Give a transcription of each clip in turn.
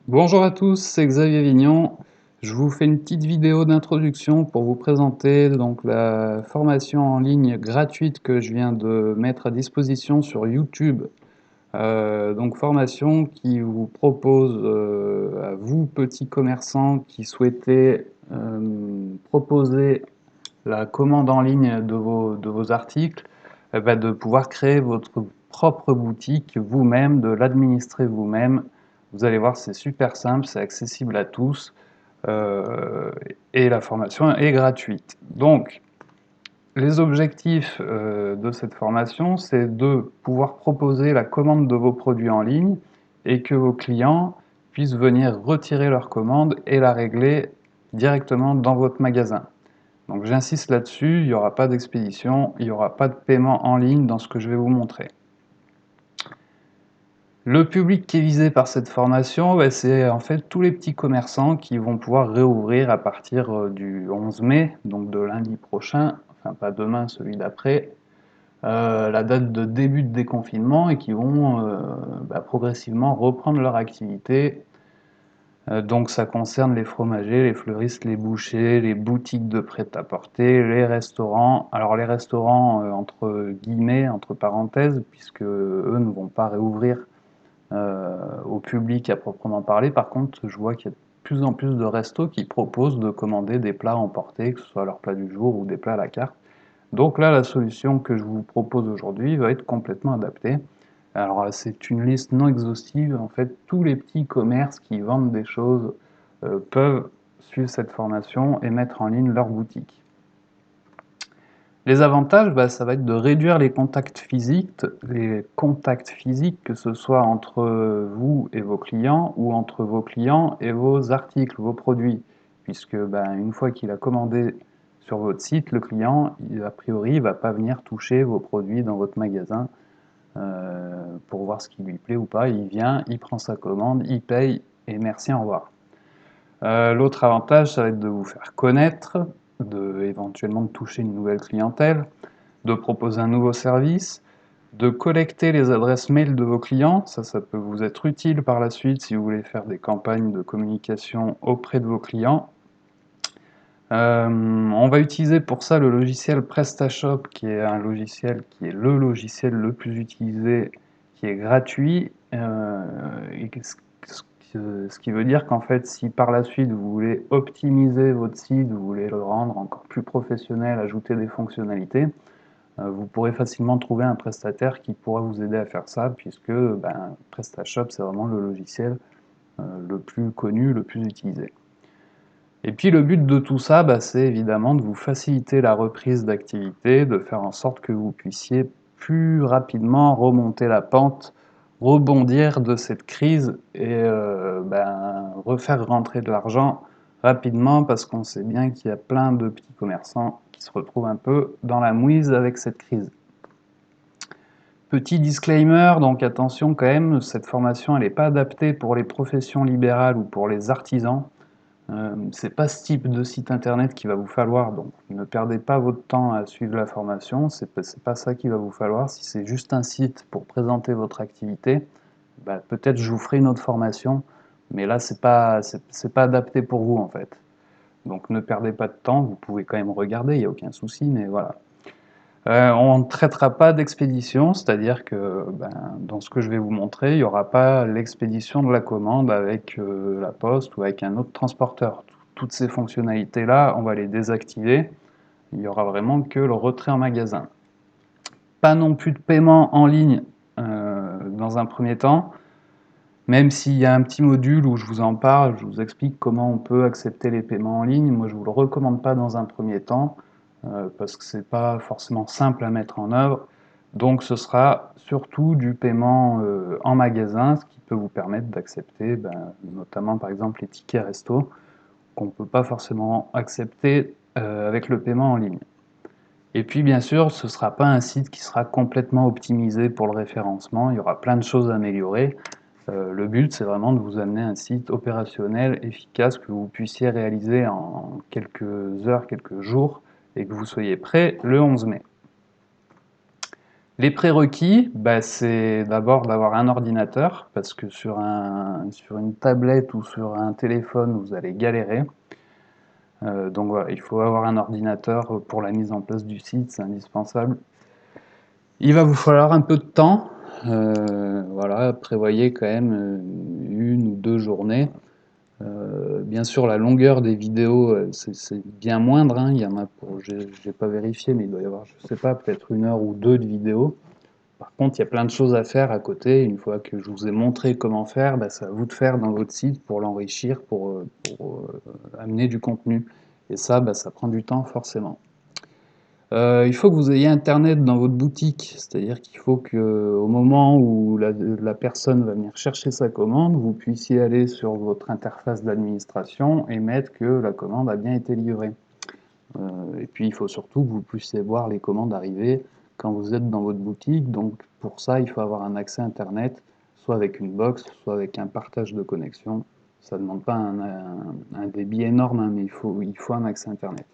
Bonjour à tous, c'est Xavier Vignon. Je vous fais une petite vidéo d'introduction pour vous présenter donc la formation en ligne gratuite que je viens de mettre à disposition sur YouTube. Donc formation qui vous propose à vous petits commerçants qui souhaitez proposer la commande en ligne de vos articles, de pouvoir créer votre propre boutique vous-même, de l'administrer vous-même. Vous allez voir, c'est super simple, c'est accessible à tous euh, et la formation est gratuite. Donc, les objectifs de cette formation, c'est de pouvoir proposer la commande de vos produits en ligne et que vos clients puissent venir retirer leur commande et la régler directement dans votre magasin. Donc j'insiste là-dessus, il n'y aura pas d'expédition, il n'y aura pas de paiement en ligne dans ce que je vais vous montrer. Le public qui est visé par cette formation, c'est en fait tous les petits commerçants qui vont pouvoir réouvrir à partir du 11 mai, donc de lundi prochain, enfin pas demain, celui d'après, la date de début de déconfinement et qui vont progressivement reprendre leur activité. Donc ça concerne les fromagers, les fleuristes, les bouchers, les boutiques de prêt-à-porter, les restaurants. Alors les restaurants entre guillemets, entre parenthèses, puisque eux ne vont pas réouvrir au public à proprement parler. Par contre, je vois qu'il y a de plus en plus de restos qui proposent de commander des plats emportés, que ce soit leur plat du jour ou des plats à la carte. Donc là, la solution que je vous propose aujourd'hui va être complètement adaptée. Alors c'est une liste non exhaustive, en fait tous les petits commerces qui vendent des choses peuvent suivre cette formation et mettre en ligne leur boutique. Les avantages, ça va être de réduire les contacts physiques, que ce soit entre vous et vos clients ou entre vos clients et vos articles, vos produits, puisque une fois qu'il a commandé sur votre site, le client, a priori, ne va pas venir toucher vos produits dans votre magasin pour voir ce qui lui plaît ou pas. Il vient, il prend sa commande, il paye et merci, au revoir. L'autre avantage, ça va être de vous faire connaître, éventuellement de toucher une nouvelle clientèle, de proposer un nouveau service, de collecter les adresses mail de vos clients. Ça peut vous être utile par la suite si vous voulez faire des campagnes de communication auprès de vos clients. On va utiliser pour ça le logiciel PrestaShop, qui est un logiciel qui est le logiciel le plus utilisé, qui est gratuit, et ce qui veut dire qu'en fait, si par la suite vous voulez optimiser votre site, vous voulez le rendre encore plus professionnel, ajouter des fonctionnalités, vous pourrez facilement trouver un prestataire qui pourra vous aider à faire ça, puisque PrestaShop, c'est vraiment le logiciel le plus connu, le plus utilisé. Et puis le but de tout ça, c'est évidemment de vous faciliter la reprise d'activité, de faire en sorte que vous puissiez plus rapidement remonter la pente, rebondir de cette crise et refaire rentrer de l'argent rapidement parce qu'on sait bien qu'il y a plein de petits commerçants qui se retrouvent un peu dans la mouise avec cette crise. Petit disclaimer, donc attention quand même, cette formation elle n'est pas adaptée pour les professions libérales ou pour les artisans. C'est pas ce type de site internet qu'il va vous falloir, donc ne perdez pas votre temps à suivre la formation, c'est pas ça qu'il va vous falloir. Si c'est juste un site pour présenter votre activité, peut-être je vous ferai une autre formation, mais là c'est pas adapté pour vous en fait. Donc ne perdez pas de temps, vous pouvez quand même regarder, il n'y a aucun souci, mais voilà. On ne traitera pas d'expédition, c'est-à-dire que dans ce que je vais vous montrer, il n'y aura pas l'expédition de la commande avec la poste ou avec un autre transporteur. Toutes ces fonctionnalités-là, on va les désactiver. Il n'y aura vraiment que le retrait en magasin. Pas non plus de paiement en ligne dans un premier temps, même s'il y a un petit module où je vous en parle, je vous explique comment on peut accepter les paiements en ligne. Moi, je ne vous le recommande pas dans un premier temps parce que c'est pas forcément simple à mettre en œuvre. Donc ce sera surtout du paiement en magasin, ce qui peut vous permettre d'accepter notamment par exemple les tickets resto qu'on ne peut pas forcément accepter avec le paiement en ligne. Et puis bien sûr, ce ne sera pas un site qui sera complètement optimisé pour le référencement, il y aura plein de choses à améliorer. Le but, c'est vraiment de vous amener un site opérationnel, efficace, que vous puissiez réaliser en quelques heures, quelques jours, et que vous soyez prêt le 11 mai. Les prérequis, bah, c'est d'abord d'avoir un ordinateur, parce que sur une tablette ou sur un téléphone, vous allez galérer. Donc voilà, il faut avoir un ordinateur pour la mise en place du site, c'est indispensable. Il va vous falloir un peu de temps. Voilà, prévoyez quand même une ou deux journées. Bien sûr, la longueur des vidéos, c'est bien moindre, hein. Il y en a pour, j'ai pas vérifié, mais il doit y avoir, je sais pas, peut-être une heure ou deux de vidéos. Par contre, il y a plein de choses à faire à côté. Une fois que je vous ai montré comment faire, bah, c'est à vous de faire dans votre site pour l'enrichir, pour amener du contenu. Et ça, bah, ça prend du temps forcément. Il faut que vous ayez Internet dans votre boutique, c'est-à-dire qu'il faut que, au moment où la personne va venir chercher sa commande, vous puissiez aller sur votre interface d'administration et mettre que la commande a bien été livrée. Et puis il faut surtout que vous puissiez voir les commandes arriver quand vous êtes dans votre boutique. Donc pour ça, il faut avoir un accès Internet, soit avec une box, soit avec un partage de connexion. Ça ne demande pas un débit énorme, hein, mais il faut un accès Internet.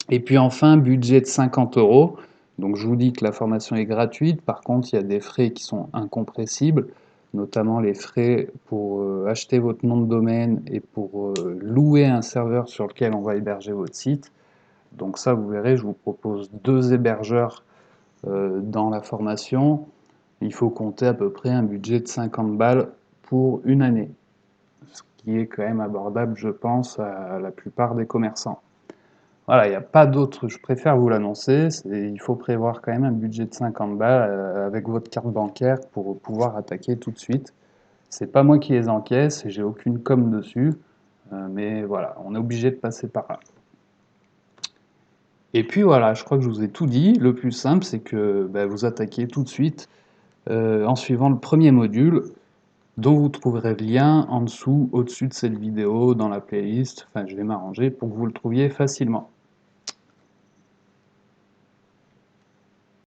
Et puis enfin, budget de 50 euros. Donc je vous dis que la formation est gratuite. Par contre, il y a des frais qui sont incompressibles, notamment les frais pour acheter votre nom de domaine et pour louer un serveur sur lequel on va héberger votre site. Donc ça, vous verrez, je vous propose deux hébergeurs dans la formation. Il faut compter à peu près un budget de 50 balles pour une année, ce qui est quand même abordable, je pense, à la plupart des commerçants. Voilà, il n'y a pas d'autre, je préfère vous l'annoncer, il faut prévoir quand même un budget de 50 balles avec votre carte bancaire pour pouvoir attaquer tout de suite. C'est pas moi qui les encaisse et j'ai aucune com dessus, mais voilà, on est obligé de passer par là. Et puis voilà, je crois que je vous ai tout dit. Le plus simple, c'est que bah, vous attaquez tout de suite en suivant le premier module dont vous trouverez le lien en dessous, au-dessus de cette vidéo, dans la playlist. Enfin, je vais m'arranger pour que vous le trouviez facilement.